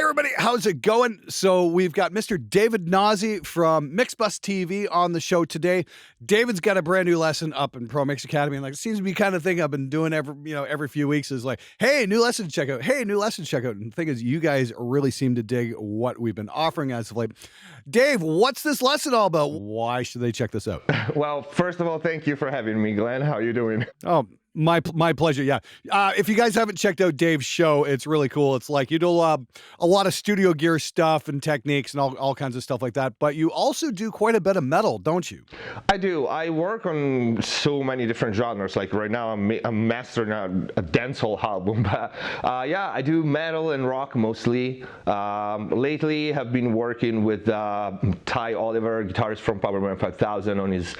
everybody, how's it going? So we've got Mr. David Gnozzi from Mixbus TV on the show today. David's got a brand new lesson up in Pro Mix Academy, and like it seems to be kind of thing I've been doing every few weeks is like, hey, new lesson to check out. Hey, new lesson to check out. And the thing is, you guys really seem to dig what we've been offering as of late. Dave, what's this lesson all about? Why should they check this out? Well, first of all, thank you for having me, Glenn. How are you doing? Oh, my pleasure. Yeah. If you guys haven't checked out Dave's show, it's really cool. It's like you do a lot of studio gear stuff and techniques and all kinds of stuff like that. But you also do quite a bit of metal, don't you? I do. I work on so many different genres. Like right now, I'm mastering a dancehall album. But yeah, I do metal and rock mostly. Lately, have been working with Ty Oliver, guitarist from Powerman 5000, on his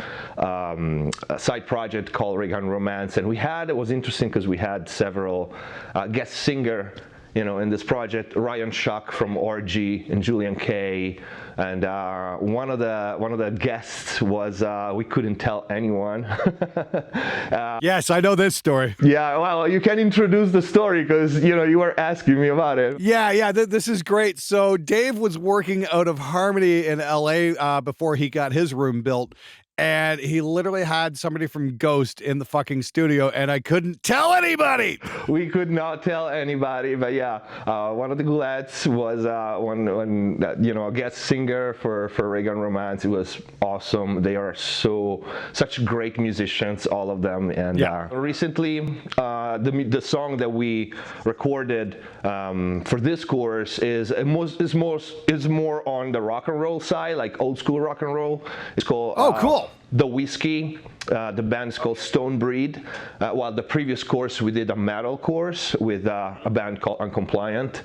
side project called Reagan Romance, and it was interesting because we had several guest singer, in this project. Ryan Schuck from RG and Julian Kay, and one of the guests was we couldn't tell anyone. Yes, I know this story. Yeah, well, you can introduce the story because you were asking me about it. Yeah, this is great. So Dave was working out of Harmony in LA before he got his room built. And he literally had somebody from Ghost in the fucking studio, and I couldn't tell anybody. We could not tell anybody, but yeah, one of the duets was when a guest singer for Reagan Romance. It was awesome. They are such great musicians, all of them. And yeah. Recently, the song that we recorded for this course is more on the rock and roll side, like old school rock and roll. It's called cool. The Whiskey. The band is called Stone Breed. While the previous course we did a metal course with a band called Uncompliant.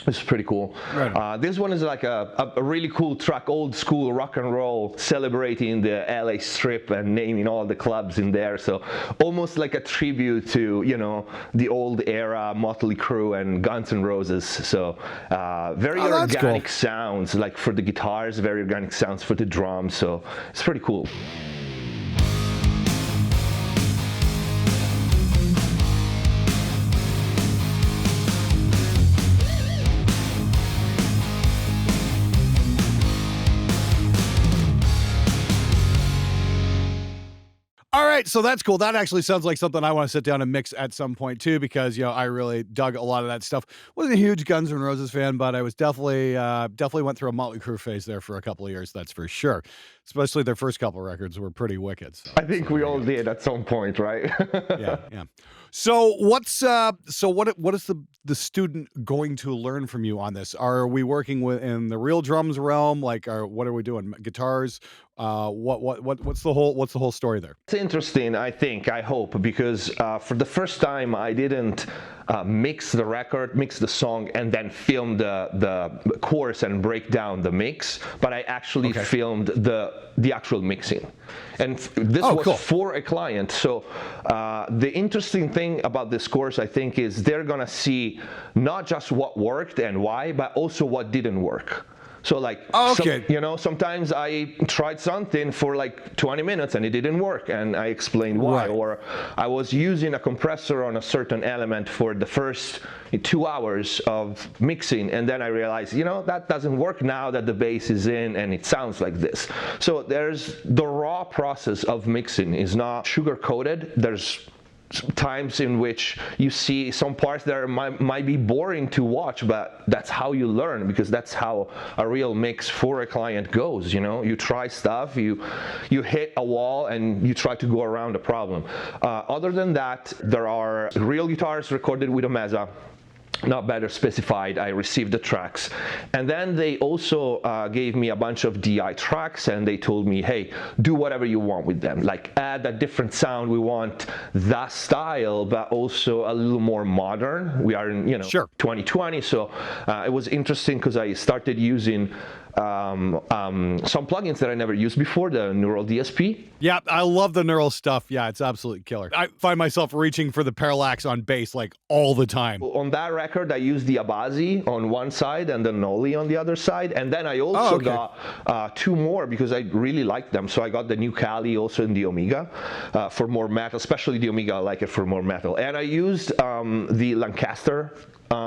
It's pretty cool. Right. This one is like a really cool track, old school rock and roll, celebrating the LA Strip and naming all the clubs in there. So almost like a tribute to the old era Motley Crue and Guns N' Roses. So very organic sounds, like for the guitars, very organic sounds for the drums. So it's pretty cool. All right, so that's cool. That actually sounds like something I want to sit down and mix at some point too, because I really dug a lot of that stuff. Wasn't a huge Guns N' Roses fan, but I was definitely went through a Motley Crue phase there for a couple of years. That's for sure. Especially their first couple of records were pretty wicked. So. I think we all did at some point, right? Yeah. So what is the student going to learn from you on this? Are we working in the real drums realm? Like, what are we doing? Guitars? What's the whole story there? It's interesting, I hope, because for the first time I didn't mix the song, and then film the chorus and break down the mix, but I actually filmed the actual mixing. And this was for a client. So the interesting thing about this course, I think, is they're gonna see not just what worked and why, but also what didn't work. So like, sometimes I tried something for like 20 minutes and it didn't work, and I explained why. Right. Or I was using a compressor on a certain element for the first 2 hours of mixing, and then I realized, that doesn't work now that the bass is in and it sounds like this. So there's the raw process of mixing is not sugar-coated. There's times in which you see some parts that might be boring to watch, but that's how you learn, because that's how a real mix for a client goes. You try stuff, you hit a wall, and you try to go around the problem. Other than that, there are real guitars recorded with a Mesa, not better specified. I received the tracks, and then they also gave me a bunch of DI tracks, and they told me, hey, do whatever you want with them, like add a different sound. We want that style, but also a little more modern. We are in 2020, so it was interesting because I started using some plugins that I never used before, the Neural DSP. Yeah, I love the Neural stuff. Yeah, it's absolutely killer. I find myself reaching for the parallax on bass like all the time. On that record, I used the Abazi on one side and the Noli on the other side, and then I also got two more because I really liked them. So I got the new Kali also in the Omega for more metal, especially the Omega. I like it for more metal. And I used the Lancaster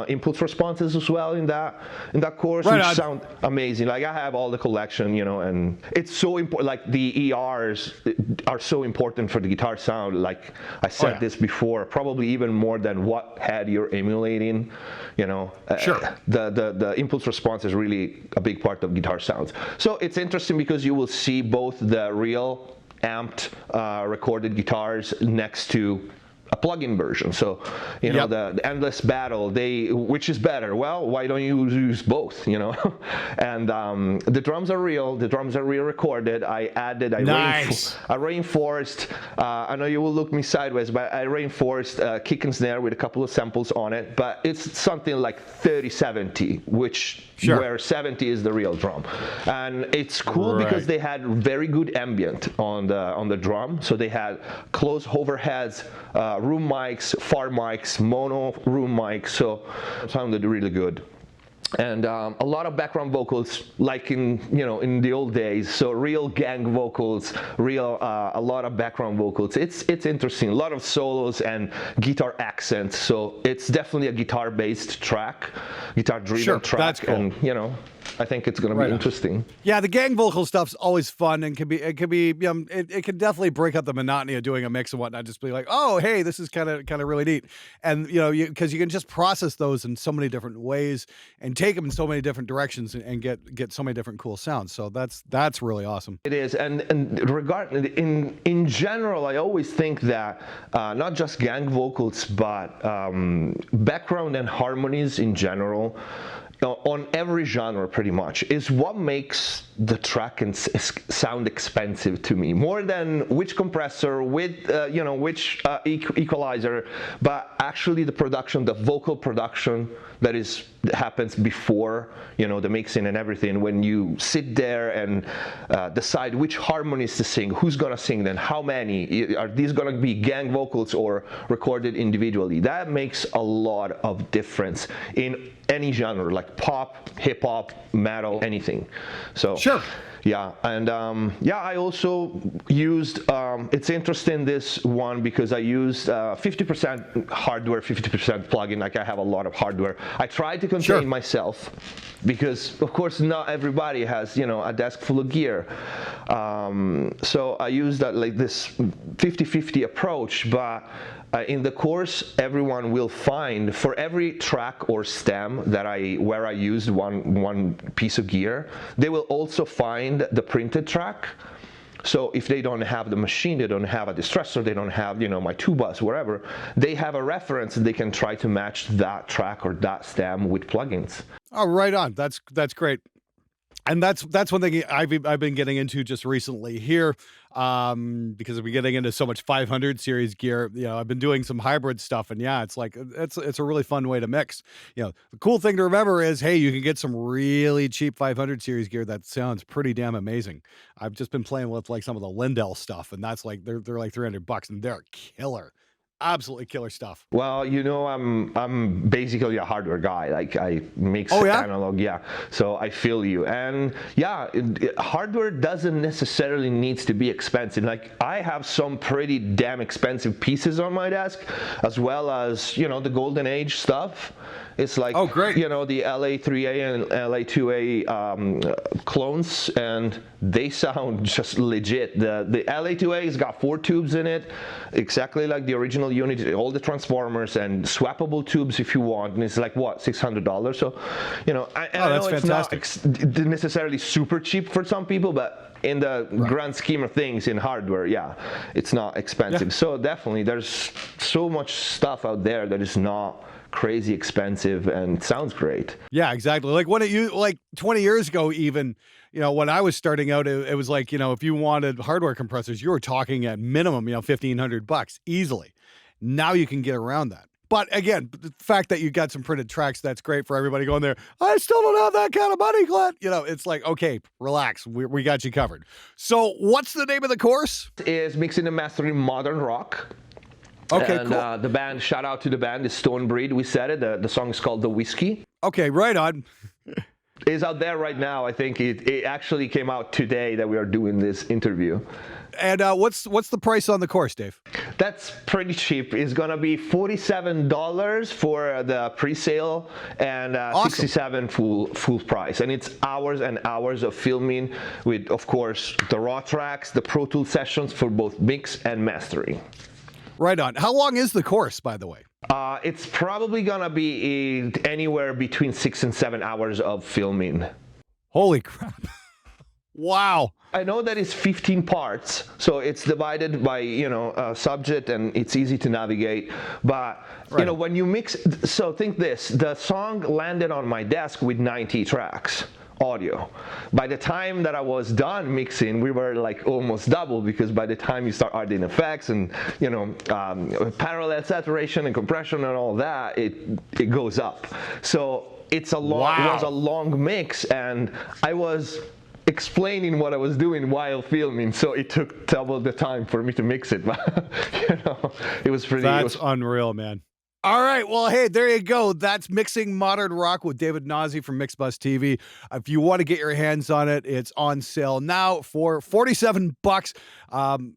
impulse responses as well in that course, Right which on. sound amazing. Like I have all the collection, you know, and it's so important. Like the ERs are so important for the guitar sound. Like I said this before, probably even more than what head you're emulating. You know, Sure. The impulse response is really a big part of guitar sounds. So it's interesting because you will see both the real amped recorded guitars next to a plug-in version. So, you know, the endless battle, which is better? Well, why don't you use both, you know? And the drums are real. The drums are real recorded. I reinforced, I know you will look me sideways, but I reinforced kick and snare with a couple of samples on it, but it's something like 30-70, where 70 is the real drum. And it's cool because they had very good ambient on the drum. So they had close overheads, room mics, far mics, mono room mics, so it sounded really good. And a lot of background vocals, like in the old days. So real gang vocals, a lot of background vocals. It's interesting. A lot of solos and guitar accents. So it's definitely a guitar-based track, guitar-driven track. That's cool. And I think it's going to be interesting. Yeah, the gang vocal stuff's always fun and it can definitely break up the monotony of doing a mix and whatnot. Just be like, oh, hey, this is kind of really neat, and because you can just process those in so many different ways and take them in so many different directions and get so many different cool sounds. So that's really awesome. It is, and in general, I always think that not just gang vocals, but background and harmonies in general, on every genre pretty much, is what makes the track and sound expensive to me, more than which compressor with which equalizer, but actually the production, the vocal production that happens before the mixing and everything. When you sit there and decide which harmonies to sing, who's gonna sing them, how many, are these gonna be gang vocals or recorded individually, that makes a lot of difference in any genre, like pop, hip hop, metal, anything. So yeah, and I also used, it's interesting, this one, because I used 50% hardware, 50% plugin. Like I have a lot of hardware. I tried to contain myself because, of course, not everybody has, a desk full of gear. So I used this 50-50 approach, but in the course, everyone will find, for every track or stem where I used one piece of gear, they will also find the printed track. So if they don't have the machine, they don't have a distressor, they don't have my tubas, wherever, they have a reference and they can try to match that track or that stem with plugins. Oh, right on. That's great. And that's one thing I've been getting into just recently here, because we're getting into so much 500 series gear. I've been doing some hybrid stuff, and it's like it's a really fun way to mix. The cool thing to remember is, hey, you can get some really cheap 500 series gear that sounds pretty damn amazing. I've just been playing with like some of the Lindell stuff, and that's like they're like $300, and they're killer. Absolutely killer stuff. Well, I'm basically a hardware guy. Like I mix analog, so I feel you. And hardware doesn't necessarily needs to be expensive. Like I have some pretty damn expensive pieces on my desk, as well as the golden age stuff. It's like, oh, great. The LA3A and LA2A clones, and they sound just legit. The LA2A's got 4 tubes in it, exactly like the original unit, all the transformers and swappable tubes if you want, and it's like, what, $600? So, I know that's fantastic. It's not necessarily super cheap for some people, but in the grand scheme of things in hardware, it's not expensive. So definitely, there's so much stuff out there that is not crazy expensive and sounds great. Yeah, exactly. Like when like 20 years ago, even, when I was starting out, it was like, if you wanted hardware compressors, you were talking at minimum, $1,500 easily. Now you can get around that. But again, the fact that you got some printed tracks, that's great for everybody going there. I still don't have that kind of money, Glenn. It's like, okay, relax. We got you covered. So what's the name of the course? Is Mixing and Mastering Modern Rock. Okay, and, cool. The band, shout out to the band, is Stone Breed. We said it. The song is called The Whiskey. Okay, right on. Is out there right now. I think it actually came out today that we are doing this interview. And what's the price on the course, Dave? That's pretty cheap. It's gonna be $47 for the pre-sale and Awesome. $67 full price. And it's hours and hours of filming with, of course, the raw tracks, the Pro Tool sessions for both mix and mastering. Right on. How long is the course, by the way? It's probably gonna be anywhere between 6 and 7 hours of filming. Holy crap. Wow. I know that it's 15 parts, so it's divided by, subject, and it's easy to navigate. But, Right. When you mix, so think this, the song landed on my desk with 90 tracks, audio. By the time that I was done mixing, we were like almost double, because by the time you start adding effects and, parallel saturation and compression and all that, it goes up. So it's it was a long mix, and I was explaining what I was doing while filming, so it took double the time for me to mix it. It was pretty. That's unreal, man. All right. Well, hey, there you go. That's Mixing Modern Rock with David Gnozzi from Mixbus TV. If you want to get your hands on it, it's on sale now for $47.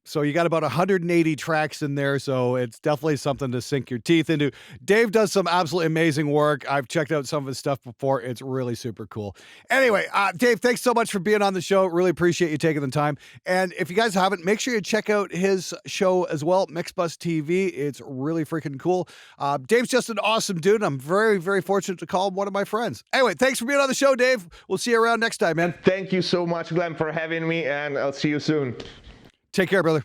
So you got about 180 tracks in there. So it's definitely something to sink your teeth into. Dave does some absolutely amazing work. I've checked out some of his stuff before. It's really super cool. Anyway, Dave, thanks so much for being on the show. Really appreciate you taking the time. And if you guys haven't, make sure you check out his show as well, Mixbus TV. It's really freaking cool. Dave's just an awesome dude. I'm very, very fortunate to call him one of my friends. Anyway, thanks for being on the show, Dave. We'll see you around next time, man. Thank you so much, Glenn, for having me, and I'll see you soon. Take care, brother.